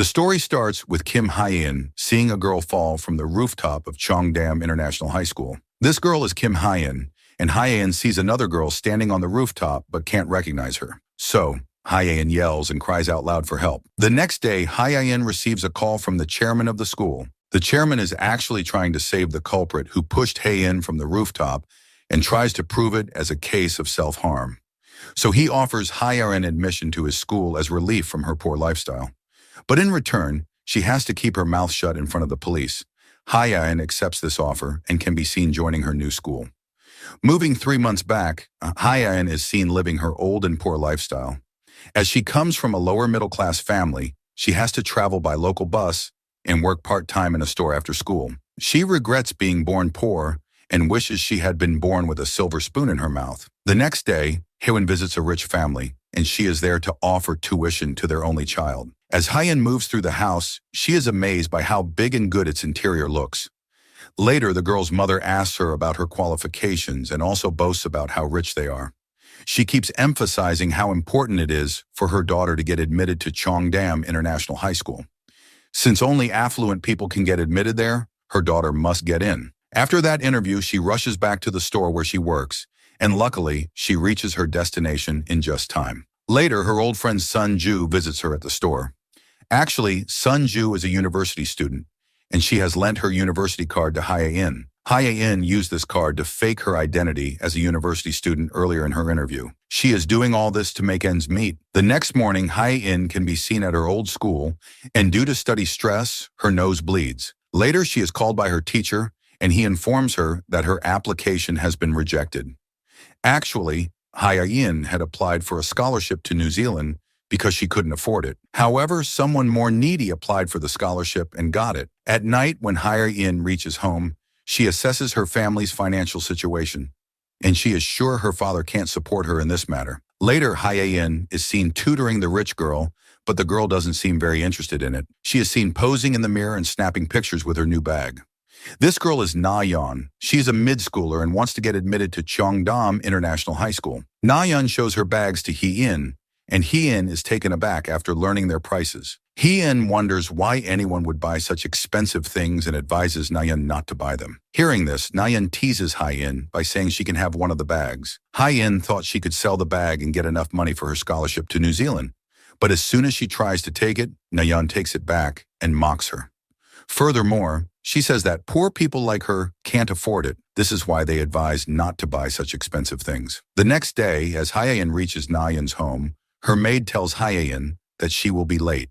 The story starts with Kim Hye-in seeing a girl fall from the rooftop of Cheongdam International High School. This girl is Kim Hye-in, and Hye-in sees another girl standing on the rooftop but can't recognize her. So, Hye-in yells and cries out loud for help. The next day, Hye-in receives a call from the chairman of the school. The chairman is actually trying to save the culprit who pushed Hye-in from the rooftop and tries to prove it as a case of self-harm. So he offers Hye-in admission to his school as relief from her poor lifestyle. But in return, she has to keep her mouth shut in front of the police. Hye-in accepts this offer and can be seen joining her new school. Moving 3 months back, Hye-in is seen living her old and poor lifestyle. As she comes from a lower middle-class family, she has to travel by local bus and work part-time in a store after school. She regrets being born poor and wishes she had been born with a silver spoon in her mouth. The next day, Hye-in visits a rich family, and she is there to offer tuition to their only child. As Hye-in moves through the house, she is amazed by how big and good its interior looks. Later, the girl's mother asks her about her qualifications and also boasts about how rich they are. She keeps emphasizing how important it is for her daughter to get admitted to Cheongdam International High School. Since only affluent people can get admitted there, her daughter must get in. After that interview, she rushes back to the store where she works, and luckily, she reaches her destination in just time. Later, her old friend Sun Ju visits her at the store. Actually, Sun Ju is a university student, and she has lent her university card to Hye-in. Hye-in used this card to fake her identity as a university student earlier in her interview. She is doing all this to make ends meet. The next morning, Hye-in can be seen at her old school, and due to study stress, her nose bleeds. Later, she is called by her teacher, and he informs her that her application has been rejected. Actually, Hye-in had applied for a scholarship to New Zealand because she couldn't afford it. However, someone more needy applied for the scholarship and got it. At night, when Hye-in reaches home, she assesses her family's financial situation, and she is sure her father can't support her in this matter. Later, Hye-in is seen tutoring the rich girl, but the girl doesn't seem very interested in it. She is seen posing in the mirror and snapping pictures with her new bag. This girl is Na-yeon. She is a mid-schooler and wants to get admitted to Cheongdam International High School. Na-yeon shows her bags to Hye-in, and Hye-in is taken aback after learning their prices. Hye-in wonders why anyone would buy such expensive things and advises Na-yeon not to buy them. Hearing this, Na-yeon teases Hye-in by saying she can have one of the bags. Hye-in thought she could sell the bag and get enough money for her scholarship to New Zealand. But as soon as she tries to take it, Na-yeon takes it back and mocks her. Furthermore, she says that poor people like her can't afford it. This is why they advise not to buy such expensive things. The next day, as Hye-in reaches Na-yeon's home, her maid tells Hye-in that she will be late,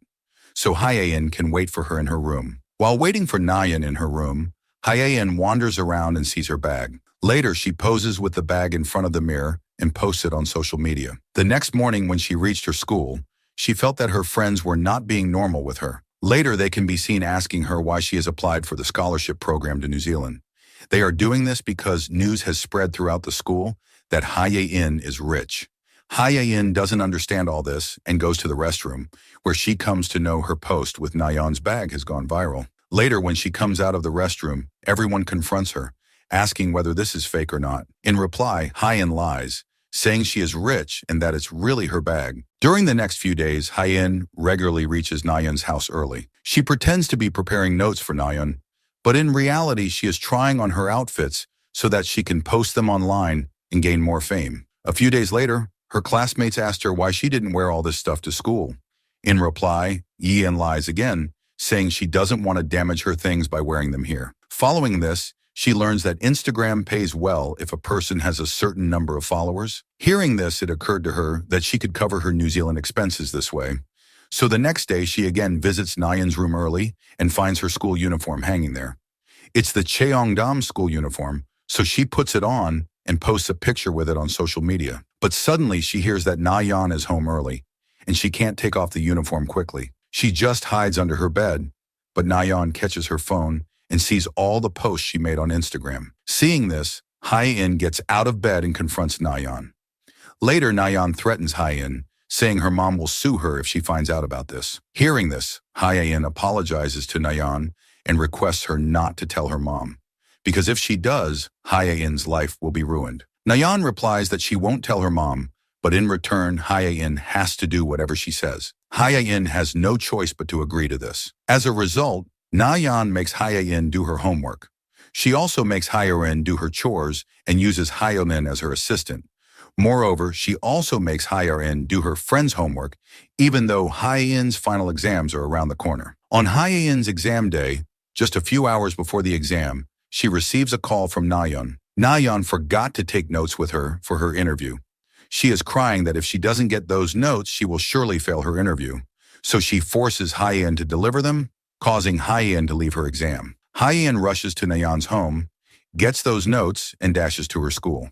so Hye-in can wait for her in her room. While waiting for Na-yeon in her room, Hye-in wanders around and sees her bag. Later, she poses with the bag in front of the mirror and posts it on social media. The next morning when she reached her school, she felt that her friends were not being normal with her. Later, they can be seen asking her why she has applied for the scholarship program to New Zealand. They are doing this because news has spread throughout the school that Hye-in is rich. Hye-in doesn't understand all this and goes to the restroom, where she comes to know her post with Na-yeon's bag has gone viral. Later, when she comes out of the restroom, everyone confronts her, asking whether this is fake or not. In reply, Hye-in lies, saying she is rich and that it's really her bag. During the next few days, Hye-in regularly reaches Na-yeon's house early. She pretends to be preparing notes for Na-yeon, but in reality, she is trying on her outfits so that she can post them online and gain more fame. A few days later, her classmates asked her why she didn't wear all this stuff to school. In reply, Hye-in lies again, saying she doesn't want to damage her things by wearing them here. Following this, she learns that Instagram pays well if a person has a certain number of followers. Hearing this, it occurred to her that she could cover her New Zealand expenses this way. So the next day, she again visits Na-yeon's room early and finds her school uniform hanging there. It's the Cheongdam school uniform, so she puts it on and posts a picture with it on social media. But suddenly, she hears that Na-yeon is home early, and she can't take off the uniform quickly. She just hides under her bed, but Na-yeon catches her phone and sees all the posts she made on Instagram. Seeing this, Hye-in gets out of bed and confronts Na-yeon. Later, Na-yeon threatens Hye-in, saying her mom will sue her if she finds out about this. Hearing this, Hye-in apologizes to Na-yeon and requests her not to tell her mom, because if she does, Hye-in's life will be ruined. Na-yeon replies that she won't tell her mom, but in return, Hye-in has to do whatever she says. Hye-in has no choice but to agree to this. As a result, Na-yeon makes Hye-in do her homework. She also makes Hye-in do her chores and uses Hye-in as her assistant. Moreover, she also makes Hye-in do her friend's homework, even though Hye-in's final exams are around the corner. On Hye-in's exam day, just a few hours before the exam, she receives a call from Na-yeon. Na-yeon forgot to take notes with her for her interview. She is crying that if she doesn't get those notes, she will surely fail her interview. So she forces Hye-in to deliver them, causing Hye-in to leave her exam. Hye-in rushes to Na-yeon's home, gets those notes, and dashes to her school.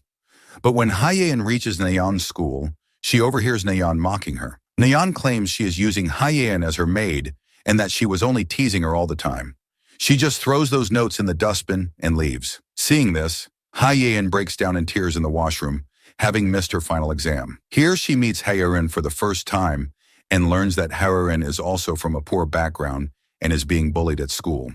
But when Hye-in reaches Na-yeon's school, she overhears Na-yeon mocking her. Na-yeon claims she is using Hye-in as her maid and that she was only teasing her all the time. She just throws those notes in the dustbin and leaves. Seeing this, Hye-in breaks down in tears in the washroom, having missed her final exam. Here she meets Hye-in for the first time and learns that Hye-in is also from a poor background and is being bullied at school.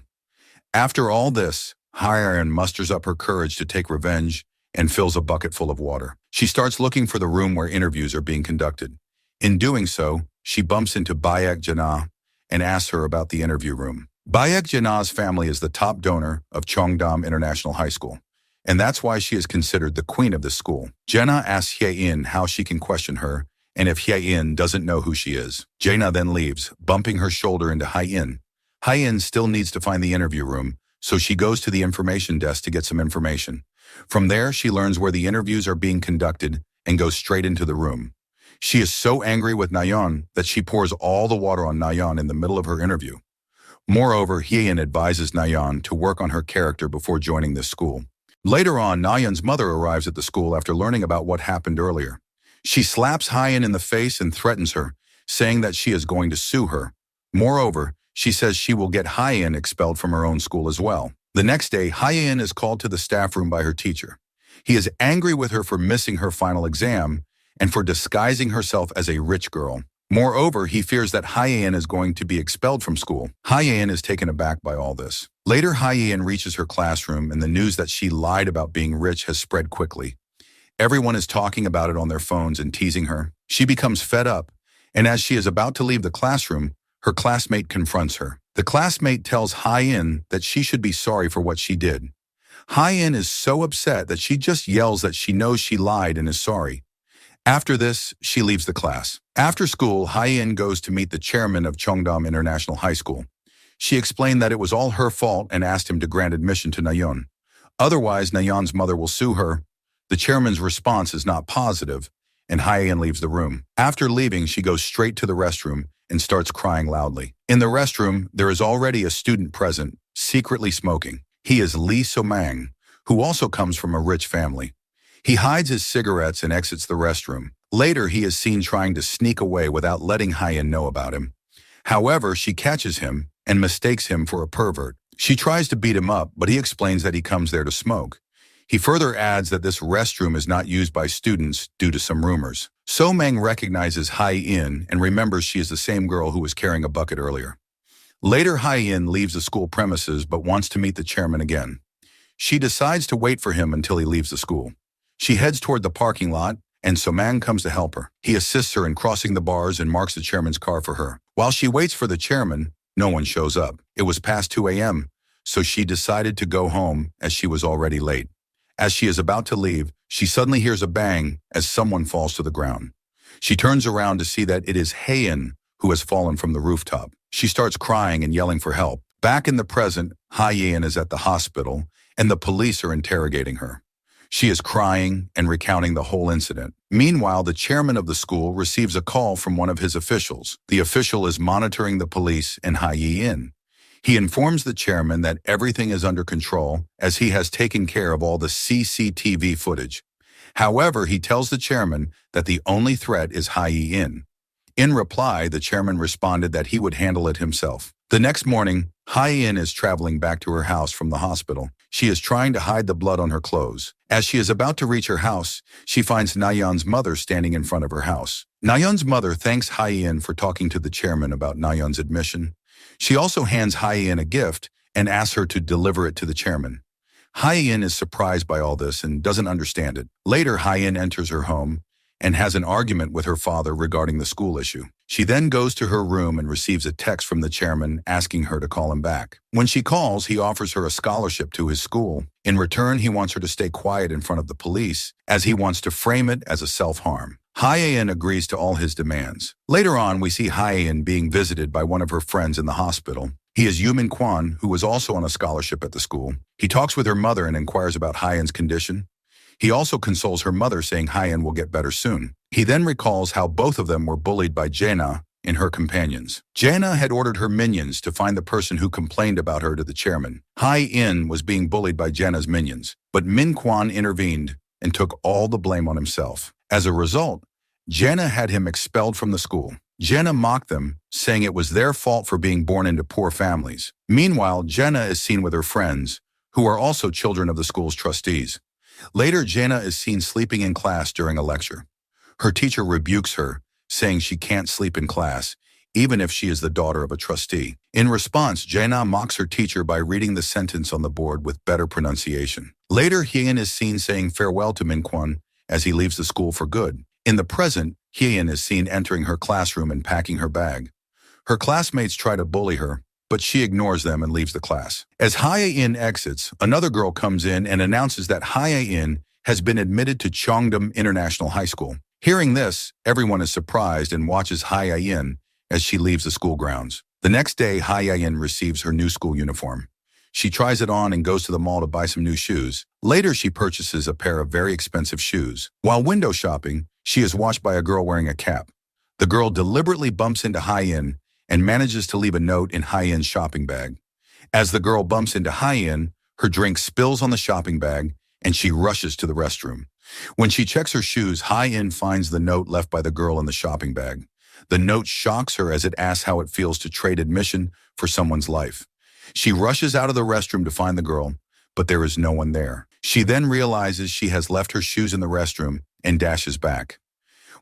After all this, Hye-in musters up her courage to take revenge and fills a bucket full of water. She starts looking for the room where interviews are being conducted. In doing so, she bumps into Baek Jana and asks her about the interview room. Baek Jana's family is the top donor of Cheongdam International High School, and that's why she is considered the queen of this school. Jana asks Hye-in how she can question her, and if Hye-in doesn't know who she is. Jana then leaves, bumping her shoulder into Hye-in. Hye-in still needs to find the interview room, so she goes to the information desk to get some information. From there, she learns where the interviews are being conducted and goes straight into the room. She is so angry with Na-yeon that she pours all the water on Na-yeon in the middle of her interview. Moreover, Hye-in advises Na-yeon to work on her character before joining this school. Later on, Na-yeon's mother arrives at the school after learning about what happened earlier. She slaps Hye-in in the face and threatens her, saying that she is going to sue her. Moreover, she says she will get Hye-in expelled from her own school as well. The next day, Hye-in is called to the staff room by her teacher. He is angry with her for missing her final exam and for disguising herself as a rich girl. Moreover, he fears that Hye-in is going to be expelled from school. Hye-in is taken aback by all this. Later, Hye-in reaches her classroom and the news that she lied about being rich has spread quickly. Everyone is talking about it on their phones and teasing her. She becomes fed up, and as she is about to leave the classroom, her classmate confronts her. The classmate tells Hye-in that she should be sorry for what she did. Hye-in is so upset that she just yells that she knows she lied and is sorry. After this, she leaves the class. After school, Hye-in goes to meet the chairman of Cheongdam International High School. She explained that it was all her fault and asked him to grant admission to Na-yeon. Otherwise, Na-yeon's mother will sue her. The chairman's response is not positive, and Hye-in leaves the room. After leaving, she goes straight to the restroom and starts crying loudly. In the restroom, there is already a student present, secretly smoking. He is Lee So-mang, who also comes from a rich family. He hides his cigarettes and exits the restroom. Later, he is seen trying to sneak away without letting Hye-in know about him. However, she catches him and mistakes him for a pervert. She tries to beat him up, but he explains that he comes there to smoke. He further adds that this restroom is not used by students due to some rumors. So-mang recognizes Hye-in and remembers she is the same girl who was carrying a bucket earlier. Later, Hye-in leaves the school premises but wants to meet the chairman again. She decides to wait for him until he leaves the school. She heads toward the parking lot, and So-mang comes to help her. He assists her in crossing the bars and marks the chairman's car for her. While she waits for the chairman, no one shows up. It was past 2 a.m., so she decided to go home as she was already late. As she is about to leave, she suddenly hears a bang as someone falls to the ground. She turns around to see that it is Hye-in who has fallen from the rooftop. She starts crying and yelling for help. Back in the present, Hye-in is at the hospital, and the police are interrogating her. She is crying and recounting the whole incident. Meanwhile, the chairman of the school receives a call from one of his officials. The official is monitoring the police and Hye-in. He informs the chairman that everything is under control as he has taken care of all the CCTV footage. However, he tells the chairman that the only threat is Hye-in. In reply, the chairman responded that he would handle it himself. The next morning, Hye-in is traveling back to her house from the hospital. She is trying to hide the blood on her clothes. As she is about to reach her house, she finds Na-yeon's mother standing in front of her house. Na-yeon's mother thanks Hye-in for talking to the chairman about Na-yeon's admission. She also hands Hye-in a gift and asks her to deliver it to the chairman. Hye-in is surprised by all this and doesn't understand it. Later, Hye-in enters her home and has an argument with her father regarding the school issue. She then goes to her room and receives a text from the chairman asking her to call him back. When she calls, he offers her a scholarship to his school. In return, he wants her to stay quiet in front of the police, as he wants to frame it as a self-harm. Hye-in agrees to all his demands. Later on, we see Hye-in being visited by one of her friends in the hospital. He is Yoo-min Kwon, who was also on a scholarship at the school. He talks with her mother and inquires about Hye-in's condition. He also consoles her mother, saying Hye-in will get better soon. He then recalls how both of them were bullied by Jae-na and her companions. Jae-na had ordered her minions to find the person who complained about her to the chairman. Hye-in was being bullied by Jae-na's minions, but Min Kwon intervened and took all the blame on himself. As a result, Jae-na had him expelled from the school. Jae-na mocked them, saying it was their fault for being born into poor families. Meanwhile, Jae-na is seen with her friends, who are also children of the school's trustees. Later, Jae-na is seen sleeping in class during a lecture. Her teacher rebukes her, saying she can't sleep in class, even if she is the daughter of a trustee. In response, Jae-na mocks her teacher by reading the sentence on the board with better pronunciation. Later, Hye-in is seen saying farewell to Min Kwon as he leaves the school for good. In the present, Hye-in is seen entering her classroom and packing her bag. Her classmates try to bully her, but she ignores them and leaves the class. As Hye-in exits, another girl comes in and announces that Hye-in has been admitted to Cheongdam International High School. Hearing this, everyone is surprised and watches Hye-in as she leaves the school grounds. The next day, Hye-in receives her new school uniform. She tries it on and goes to the mall to buy some new shoes. Later, she purchases a pair of very expensive shoes. While window shopping, she is watched by a girl wearing a cap. The girl deliberately bumps into Hye-in and manages to leave a note in Hye-in's shopping bag. As the girl bumps into Hye-in, her drink spills on the shopping bag and she rushes to the restroom. When she checks her shoes, Hye-in finds the note left by the girl in the shopping bag. The note shocks her as it asks how it feels to trade admission for someone's life. She rushes out of the restroom to find the girl, but there is no one there. She then realizes she has left her shoes in the restroom and dashes back.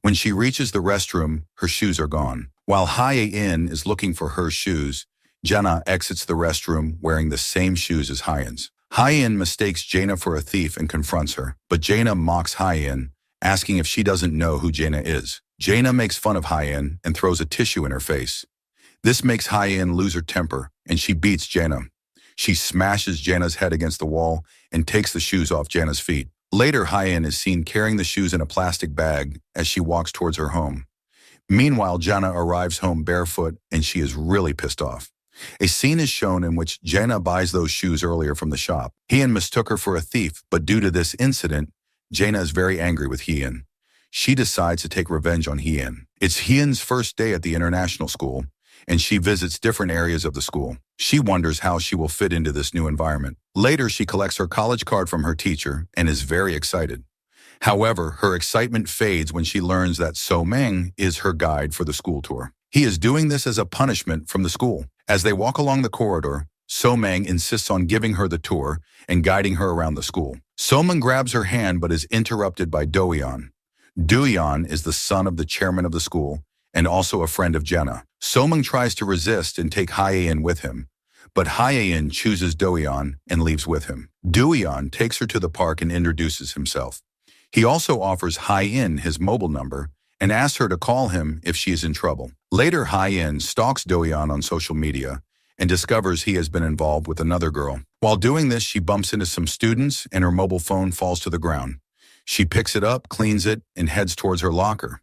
When she reaches the restroom, her shoes are gone. While Hye-in is looking for her shoes, Jae-na exits the restroom wearing the same shoes as Hye-in's. Hye-in mistakes Jae-na for a thief and confronts her, but Jae-na mocks Hye-in, asking if she doesn't know who Jae-na is. Jae-na makes fun of Hye-in and throws a tissue in her face. This makes Hye-in lose her temper, and she beats Jae-na. She smashes Jae-na's head against the wall and takes the shoes off Jae-na's feet. Later, Hye-in is seen carrying the shoes in a plastic bag as she walks towards her home. Meanwhile, Jae-na arrives home barefoot and she is really pissed off. A scene is shown in which Jae-na buys those shoes earlier from the shop. Hye-in mistook her for a thief, but due to this incident, Jae-na is very angry with Hye-in. She decides to take revenge on Hye-in. It's Hye-in's first day at the international school, and she visits different areas of the school. She wonders how she will fit into this new environment. Later, she collects her college card from her teacher and is very excited. However, her excitement fades when she learns that So-meng is her guide for the school tour. He is doing this as a punishment from the school. As they walk along the corridor, So-meng insists on giving her the tour and guiding her around the school. So-meng grabs her hand but is interrupted by Do-yeon. Do-yeon is the son of the chairman of the school and also a friend of Jae-na. So-meng tries to resist and take Hye-in with him, but Hye-in chooses Do-yeon and leaves with him. Do-yeon takes her to the park and introduces himself. He also offers Hye-in his mobile number and asks her to call him if she is in trouble. Later, Hye-in stalks Do-yeon on social media and discovers he has been involved with another girl. While doing this, she bumps into some students and her mobile phone falls to the ground. She picks it up, cleans it, and heads towards her locker.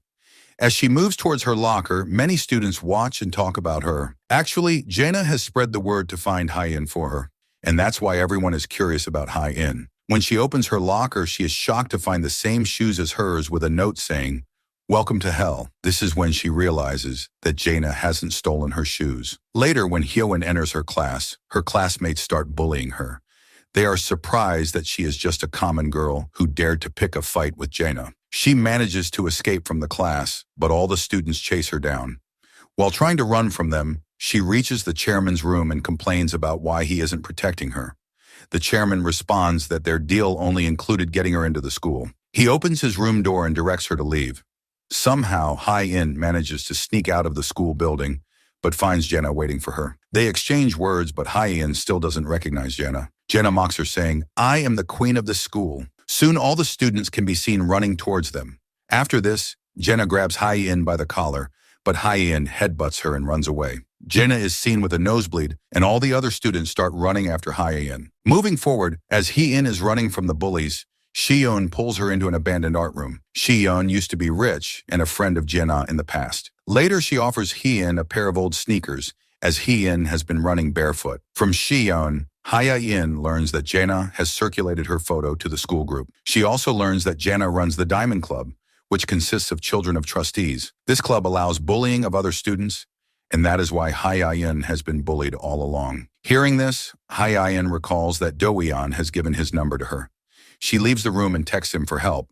As she moves towards her locker, many students watch and talk about her. Actually, Jae-na has spread the word to find Hye-in for her, and that's why everyone is curious about Hye-in. When she opens her locker, she is shocked to find the same shoes as hers with a note saying, "Welcome to hell." This is when she realizes that Jae-na hasn't stolen her shoes. Later, when Hyo-in enters her classmates start bullying her. They are surprised that she is just a common girl who dared to pick a fight with Jae-na. She manages to escape from the class, but all the students chase her down. While trying to run from them, she reaches the chairman's room and complains about why he isn't protecting her. The chairman responds that their deal only included getting her into the school. He opens his room door and directs her to leave. Somehow, Hye-in manages to sneak out of the school building, but finds Jae-na waiting for her. They exchange words, but Hye-in still doesn't recognize Jae-na. Jae-na mocks her, saying, "I am the queen of the school." Soon all the students can be seen running towards them. After this, Jenna grabs Hye-in by the collar, but Hye-in headbutts her and runs away. Jenna is seen with a nosebleed, and all the other students start running after Hye-in. Moving forward, as Hye-in is running from the bullies, Shi-yeon pulls her into an abandoned art room. Shi-yeon used to be rich and a friend of Jenna in the past. Later, she offers Hye-in a pair of old sneakers, as Hye-in has been running barefoot. From Shi-yeon, Hye-in learns that Jenna has circulated her photo to the school group. She also learns that Jenna runs the Diamond Club, which consists of children of trustees. This club allows bullying of other students, and that is why Hye-in has been bullied all along. Hearing this, Hye-in recalls that Do-yeon has given his number to her. She leaves the room and texts him for help,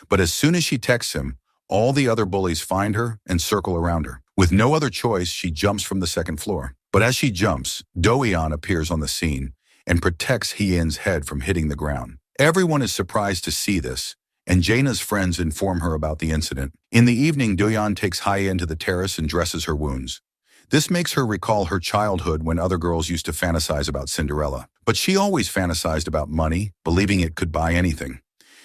but as soon as she texts him, all the other bullies find her and circle around her. With no other choice, she jumps from the second floor. But as she jumps, Do-yeon appears on the scene and protects Hye-in's head from hitting the ground. Everyone is surprised to see this, and Jaina's friends inform her about the incident. In the evening, Do-yeon takes Hye-in to the terrace and dresses her wounds. This makes her recall her childhood when other girls used to fantasize about Cinderella. But she always fantasized about money, believing it could buy anything.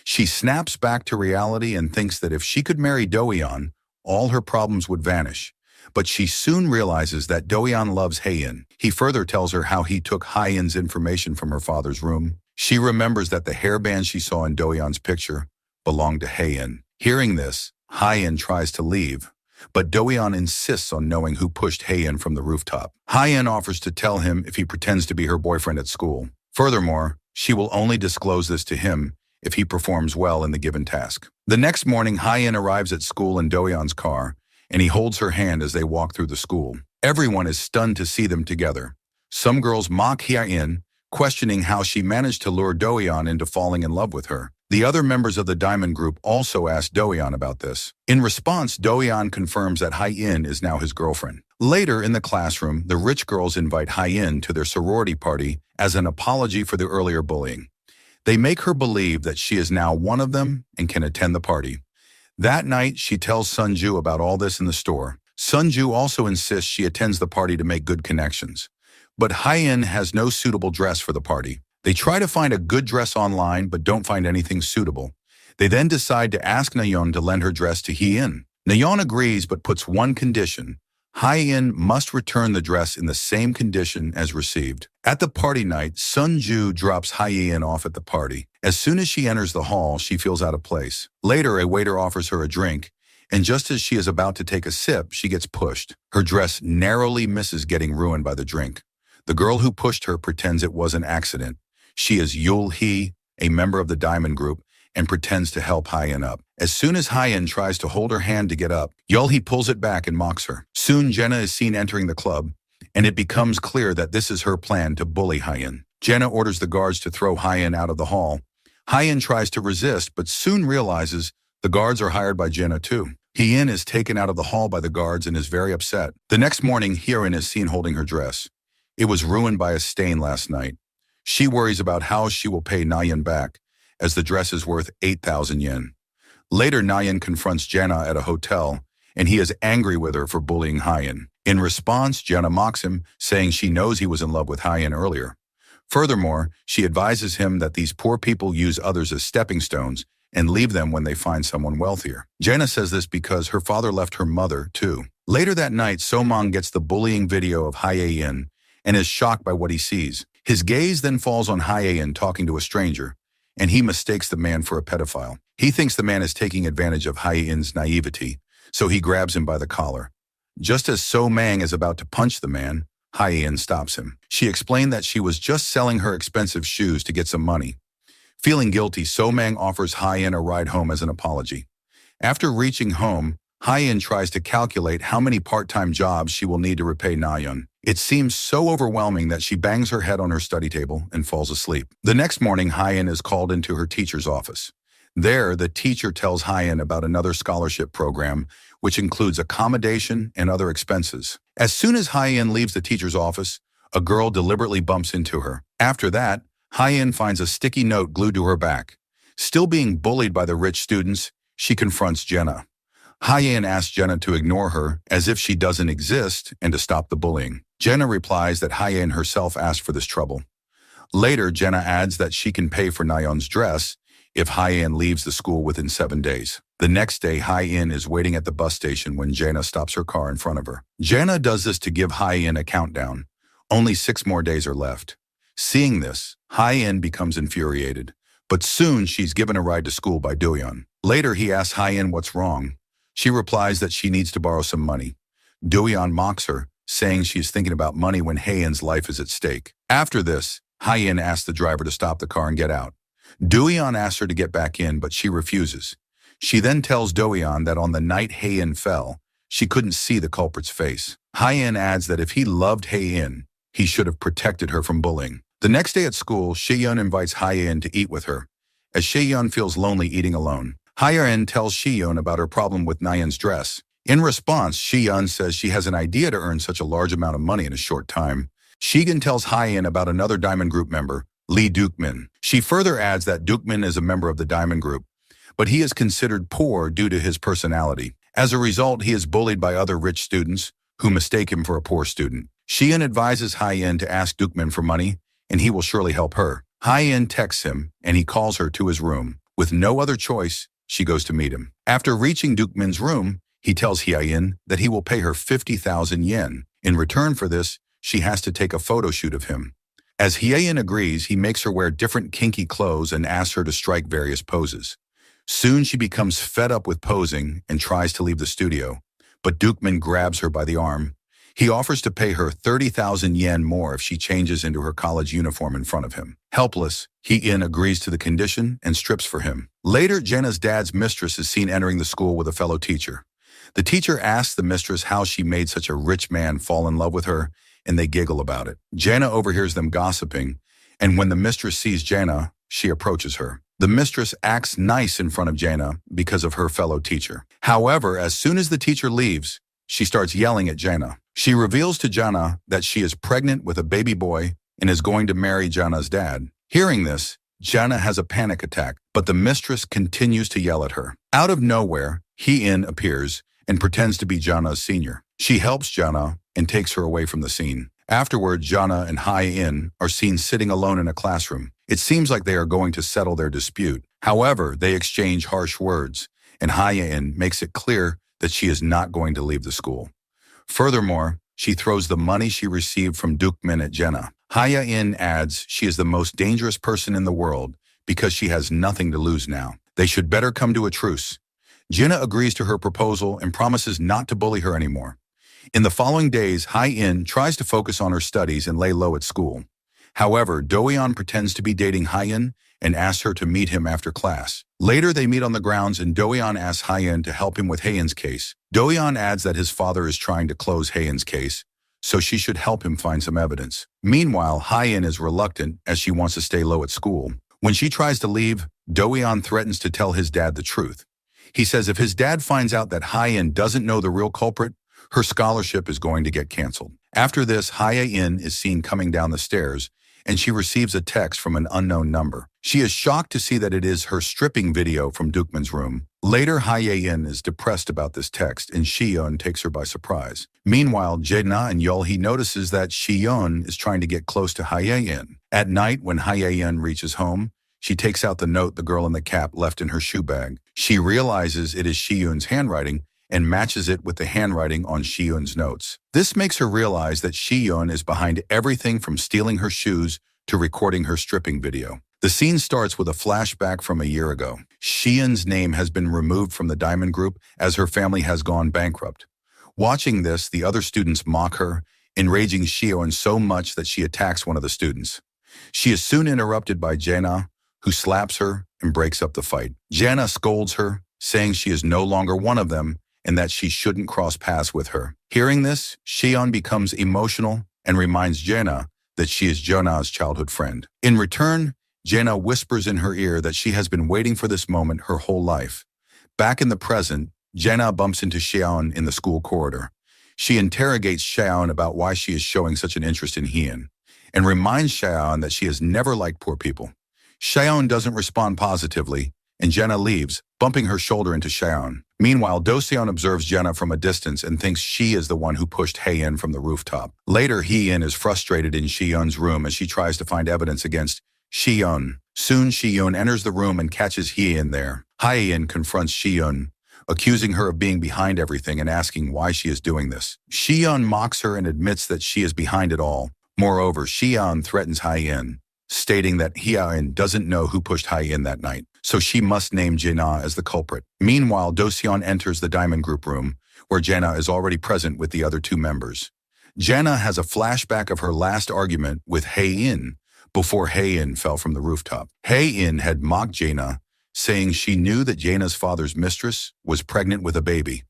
She snaps back to reality and thinks that if she could marry Do-yeon, all her problems would vanish. But she soon realizes that Do-yeon loves Hye-in. He further tells her how he took Hye-in's information from her father's room. She remembers that the hairband she saw in Do-yeon's picture belonged to Hye-in. Hearing this, Hye-in tries to leave, but Do-yeon insists on knowing who pushed Hye-in from the rooftop. Hye-in offers to tell him if he pretends to be her boyfriend at school. Furthermore, she will only disclose this to him if he performs well in the given task. The next morning, Hye-in arrives at school in Do-yeon's car, and he holds her hand as they walk through the school. Everyone is stunned to see them together. Some girls mock Hye-in, questioning how she managed to lure Do-yeon into falling in love with her. The other members of the Diamond Group also ask Do-yeon about this. In response, Do-yeon confirms that Hye-in is now his girlfriend. Later in the classroom, the rich girls invite Hye-in to their sorority party as an apology for the earlier bullying. They make her believe that she is now one of them and can attend the party. That night, she tells Sunju about all this in the store. Sunju also insists she attends the party to make good connections. But Hye-in has no suitable dress for the party. They try to find a good dress online but don't find anything suitable. They then decide to ask Nayeon to lend her dress to Hye-in. Nayeon agrees but puts one condition. Hye-in must return the dress in the same condition as received. At the party night, Sunju drops Hye-in off at the party. As soon as she enters the hall, she feels out of place. Later, a waiter offers her a drink, and just as she is about to take a sip, she gets pushed. Her dress narrowly misses getting ruined by the drink. The girl who pushed her pretends it was an accident. She is Yul-hee, a member of the Diamond Group, and pretends to help Hye-in up. As soon as Hye-in tries to hold her hand to get up, Yul-hee pulls it back and mocks her. Soon, Jenna is seen entering the club, and it becomes clear that this is her plan to bully Hye-in. Jenna orders the guards to throw Hye-in out of the hall. Hye-in tries to resist, but soon realizes the guards are hired by Jenna too. Hye-in is taken out of the hall by the guards and is very upset. The next morning, Hye-in is seen holding her dress. It was ruined by a stain last night. She worries about how she will pay Nayeon back, as the dress is worth 8,000 yen. Later, Nayeon confronts Jenna at a hotel, and he is angry with her for bullying Hye-in. In response, Jenna mocks him, saying she knows he was in love with Hye-in earlier. Furthermore, she advises him that these poor people use others as stepping stones and leave them when they find someone wealthier. Jenna says this because her father left her mother, too. Later that night, So-mang gets the bullying video of Hye-in and is shocked by what he sees. His gaze then falls on Hye-in talking to a stranger, and he mistakes the man for a pedophile. He thinks the man is taking advantage of Hye-in's naivety, so he grabs him by the collar. Just as So-mang is about to punch the man, Hye-in stops him. She explained that she was just selling her expensive shoes to get some money. Feeling guilty, So-mang offers Hye-in a ride home as an apology. After reaching home, Hye-in tries to calculate how many part-time jobs she will need to repay Nayeon. It seems so overwhelming that she bangs her head on her study table and falls asleep. The next morning, Hye-in is called into her teacher's office. There, the teacher tells Hye-in about another scholarship program, which includes accommodation and other expenses. As soon as Hye-in leaves the teacher's office, a girl deliberately bumps into her. After that, Hye-in finds a sticky note glued to her back. Still being bullied by the rich students, she confronts Jenna. Hye-in asks Jenna to ignore her as if she doesn't exist and to stop the bullying. Jenna replies that Hye-in herself asked for this trouble. Later, Jenna adds that she can pay for Nayeon's dress if Hye-in leaves the school within 7 days. The next day, Hye-in is waiting at the bus station when Jana stops her car in front of her. Jana does this to give Hye-in a countdown. Only 6 more days are left. Seeing this, Hye-in becomes infuriated, but soon she's given a ride to school by Do-yeon. Later, he asks Hye-in what's wrong. She replies that she needs to borrow some money. Do-yeon mocks her, saying she is thinking about money when Hye-in's life is at stake. After this, Hye-in asks the driver to stop the car and get out. Do-yeon asks her to get back in, but she refuses. She then tells Do-yeon that on the night Hye-in fell, she couldn't see the culprit's face. Hye-in adds that if he loved Hye-in, he should have protected her from bullying. The next day at school, Shi-yeon invites Hye-in to eat with her, as Shi-yeon feels lonely eating alone. Hye-in tells Shi-yeon about her problem with Nayeon's dress. In response, Shi-yeon says she has an idea to earn such a large amount of money in a short time. Shi-yeon tells Hye-in about another Diamond Group member, Lee Dukmin. She further adds that Dukmin is a member of the Diamond Group, but he is considered poor due to his personality. As a result, he is bullied by other rich students who mistake him for a poor student. Shi-yeon advises Hye-in to ask Dukmin for money, and he will surely help her. Hye-in texts him, and he calls her to his room. With no other choice, she goes to meet him. After reaching Dukmin's room, he tells Hye-in that he will pay her 50,000 yen. In return for this, she has to take a photo shoot of him. As Hye-in agrees, he makes her wear different kinky clothes and asks her to strike various poses. Soon she becomes fed up with posing and tries to leave the studio, but Dukmin grabs her by the arm. He offers to pay her 30,000 yen more if she changes into her college uniform in front of him. Helpless, Hye-in agrees to the condition and strips for him. Later, Jana's dad's mistress is seen entering the school with a fellow teacher. The teacher asks the mistress how she made such a rich man fall in love with her, and they giggle about it. Jana overhears them gossiping, and when the mistress sees Jana, she approaches her. The mistress acts nice in front of Jana because of her fellow teacher. However, as soon as the teacher leaves, she starts yelling at Jana. She reveals to Jana that she is pregnant with a baby boy and is going to marry Jana's dad. Hearing this, Jana has a panic attack, but the mistress continues to yell at her. Out of nowhere, Hye-in appears and pretends to be Jana's senior. She helps Jana and takes her away from the scene. Afterward, Jana and Hye-in are seen sitting alone in a classroom. It seems like they are going to settle their dispute. However, they exchange harsh words, and Hye-in makes it clear that she is not going to leave the school. Furthermore, she throws the money she received from Dukmin at Jana. Hye-in adds she is the most dangerous person in the world because she has nothing to lose now. They should better come to a truce. Jana agrees to her proposal and promises not to bully her anymore. In the following days, Hye-in tries to focus on her studies and lay low at school. However, Do-yeon pretends to be dating Hye-in and asks her to meet him after class. Later, they meet on the grounds and Do-yeon asks Hye-in to help him with Hye-in's case. Do-yeon adds that his father is trying to close Hye-in's case, so she should help him find some evidence. Meanwhile, Hye-in is reluctant as she wants to stay low at school. When she tries to leave, Do-yeon threatens to tell his dad the truth. He says if his dad finds out that Hye-in doesn't know the real culprit, her scholarship is going to get canceled. After this, Hye-in is seen coming down the stairs, and she receives a text from an unknown number. She is shocked to see that it is her stripping video from Dukmin's room. Later, Hye-in is depressed about this text, and Shi-yeon takes her by surprise. Meanwhile, Jana and Yeol-hee notices that Shi-yeon is trying to get close to Hye-in. At night, when Hye-in reaches home, she takes out the note the girl in the cap left in her shoe bag. She realizes it is Shi-yeon's handwriting and matches it with the handwriting on Shi-yeon's notes. This makes her realize that Shi-yeon is behind everything from stealing her shoes to recording her stripping video. The scene starts with a flashback from a year ago. Shi-yeon's name has been removed from the Diamond Group as her family has gone bankrupt. Watching this, the other students mock her, enraging Shi-yeon so much that she attacks one of the students. She is soon interrupted by Jana, who slaps her and breaks up the fight. Jana scolds her, saying she is no longer one of them and that she shouldn't cross paths with her. Hearing this, Shi-yeon becomes emotional and reminds Jana that she is Jana's childhood friend. In return, Jana whispers in her ear that she has been waiting for this moment her whole life. Back in the present, Jana bumps into Shi-yeon in the school corridor. She interrogates Shi-yeon about why she is showing such an interest in Hye-in, and reminds Shi-yeon that she has never liked poor people. Shi-yeon doesn't respond positively, and Jana leaves, bumping her shoulder into Shi-yeon. Meanwhile, Do-seon observes Jana from a distance and thinks she is the one who pushed Hye-in from the rooftop. Later, Hye-in is frustrated in Shi-yeon's room as she tries to find evidence against Shi-yeon. Soon, Shi-yun enters the room and catches Hye-in there. Hye-in confronts Shi-yun, accusing her of being behind everything and asking why she is doing this. Shi-yun mocks her and admits that she is behind it all. Moreover, Shi-yun threatens Hye-in, stating that Hye-in doesn't know who pushed Hye-in that night, so she must name Jae-na as the culprit. Meanwhile, Do-seon enters the Diamond Group room, where Jae-na is already present with the other two members. Jae-na has a flashback of her last argument with Hae-in before Hae-in fell from the rooftop. Hae-in had mocked Jae-na, saying she knew that Jae-na's father's mistress was pregnant with a baby.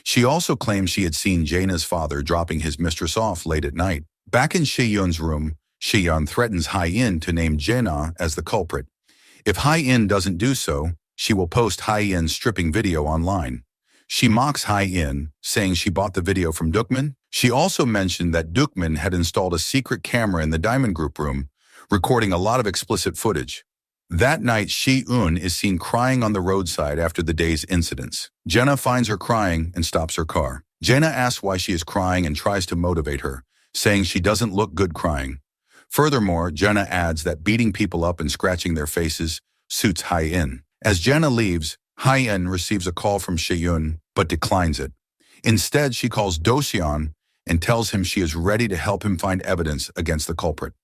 She also claimed she had seen Jae-na's father dropping his mistress off late at night. Back in Shi-yun's room, Shi-yun threatens Hye-in to name Jae-na as the culprit. If Hye-in doesn't do so, she will post Hye-in's stripping video online. She mocks Hye-in, saying she bought the video from Dukman. She also mentioned that Dukman had installed a secret camera in the Diamond Group room, recording a lot of explicit footage. That night, Shi-eun is seen crying on the roadside after the day's incidents. Jae-na finds her crying and stops her car. Jae-na asks why she is crying and tries to motivate her, saying she doesn't look good crying. Furthermore, Jae-na adds that beating people up and scratching their faces suits Hye-in. As Jae-na leaves, Hye-in receives a call from Shi-yun, but declines it. Instead, she calls Do-seon and tells him she is ready to help him find evidence against the culprit.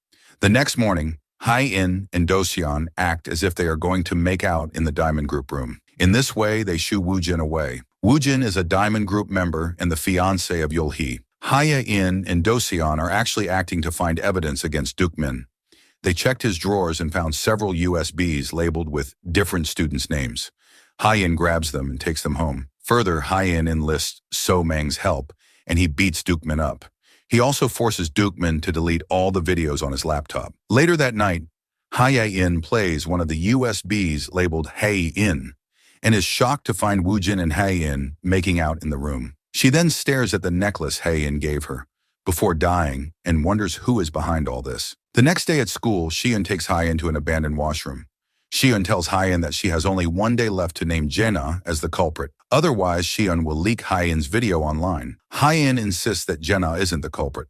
The next morning, Hye-in and Do-seon act as if they are going to make out in the Diamond Group room. In this way, they shoo Woo-jin away. Woo-jin is a Diamond Group member and the fiancé of Yul-hee. Hye-in and Do-seon are actually acting to find evidence against Dukmin. They checked his drawers and found several USBs labeled with different students' names. Hye-in grabs them and takes them home. Further, Hye-in enlists So-mang's help, and he beats Dukmin up. He also forces Dukmin to delete all the videos on his laptop. Later that night, Hye-in plays one of the USBs labeled Hae-in, and is shocked to find Woo-jin and Hae-in making out in the room. She then stares at the necklace Hae-in gave her, before dying, and wonders who is behind all this. The next day at school, Shi-yun takes Hye-in to an abandoned washroom. Shi-yun tells Hye-in that she has only one day left to name Jae-na as the culprit. Otherwise, Shi-yun will leak Hye-in's video online. Hye-in insists that Jae-na isn't the culprit.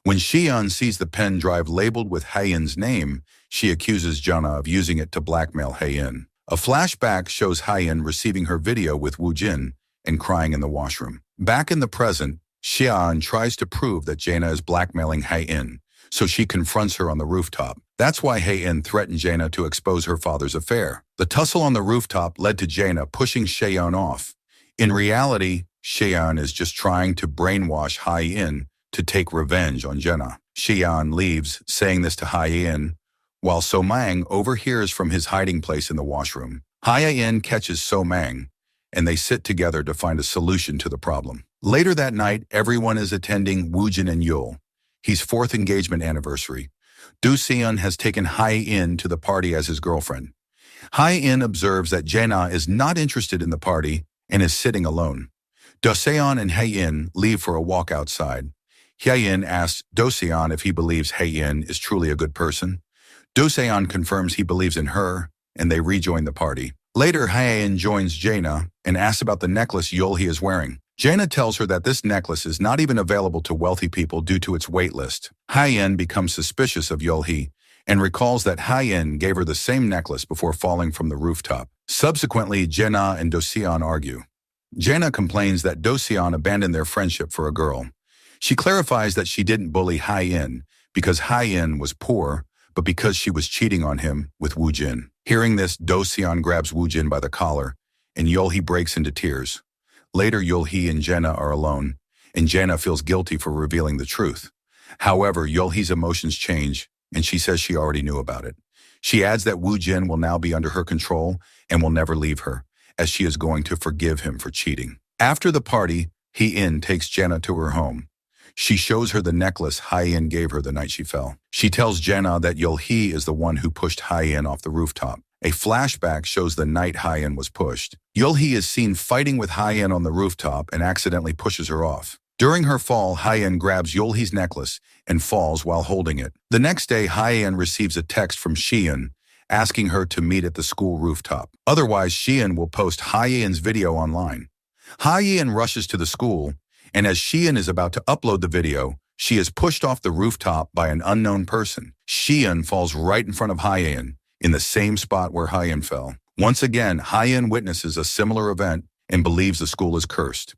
When Shi-yun sees the pen drive labeled with Hae-in's name, she accuses Jae-na of using it to blackmail Hae-in. A flashback shows Hye-in receiving her video with Woo-jin and crying in the washroom. Back in the present, Shi-yun tries to prove that Jae-na is blackmailing Hae-in, so she confronts her on the rooftop. That's why Hae-in threatened Jae-na to expose her father's affair. The tussle on the rooftop led to Jae-na pushing Shi-yun off. In reality, Shi-yun is just trying to brainwash Hye-in to take revenge on Jae-na. Shi-yun leaves, saying this to Hye-in, while So-mang overhears from his hiding place in the washroom. Hye-in catches So-mang, and they sit together to find a solution to the problem. Later that night, everyone is attending Woo-jin and Yul, his fourth engagement anniversary. Do-seon has taken Hye-in to the party as his girlfriend. Hye-in observes that Jae-na is not interested in the party and is sitting alone. Do-seon and Hae-in leave for a walk outside. Hae-in asks Do-seon if he believes Hae-in is truly a good person. Do-seon confirms he believes in her, and they rejoin the party. Later, Hae-in joins Jae-na and asks about the necklace Yul-hee is wearing. Jae-na tells her that this necklace is not even available to wealthy people due to its wait list. Hae-in becomes suspicious of Yul-hee and recalls that Hae-in gave her the same necklace before falling from the rooftop. Subsequently, Jae-na and Do-seon argue. Jae-na complains that Do-seon abandoned their friendship for a girl. She clarifies that she didn't bully Hae-in because Hae-in was poor, but because she was cheating on him with Woo-jin. Hearing this, Do-seon grabs Woo-jin by the collar, and Yul-hee breaks into tears. Later, Yul-hee and Jae-na are alone, and Jae-na feels guilty for revealing the truth. However, Yul-hee's emotions change, and she says she already knew about it. She adds that Woo-jin will now be under her control and will never leave her, as she is going to forgive him for cheating. After the party, Hae-in takes Jae-na to her home. She shows her the necklace Hae-in gave her the night she fell. She tells Jae-na that Yul-hee is the one who pushed Hae-in off the rooftop. A flashback shows the night Hae-in was pushed. Yul-hee is seen fighting with Hae-in on the rooftop and accidentally pushes her off. During her fall, Hae-in grabs Yul-hee's necklace and falls while holding it. The next day, Hae-in receives a text from Shi-yun asking her to meet at the school rooftop. Otherwise, Shi-yun will post Hae-in's video online. Hae-in rushes to the school, and as Shi-yun is about to upload the video, she is pushed off the rooftop by an unknown person. Shi-yun falls right in front of Hae-in, in the same spot where Hyen fell. Once again, Hyen witnesses a similar event and believes the school is cursed.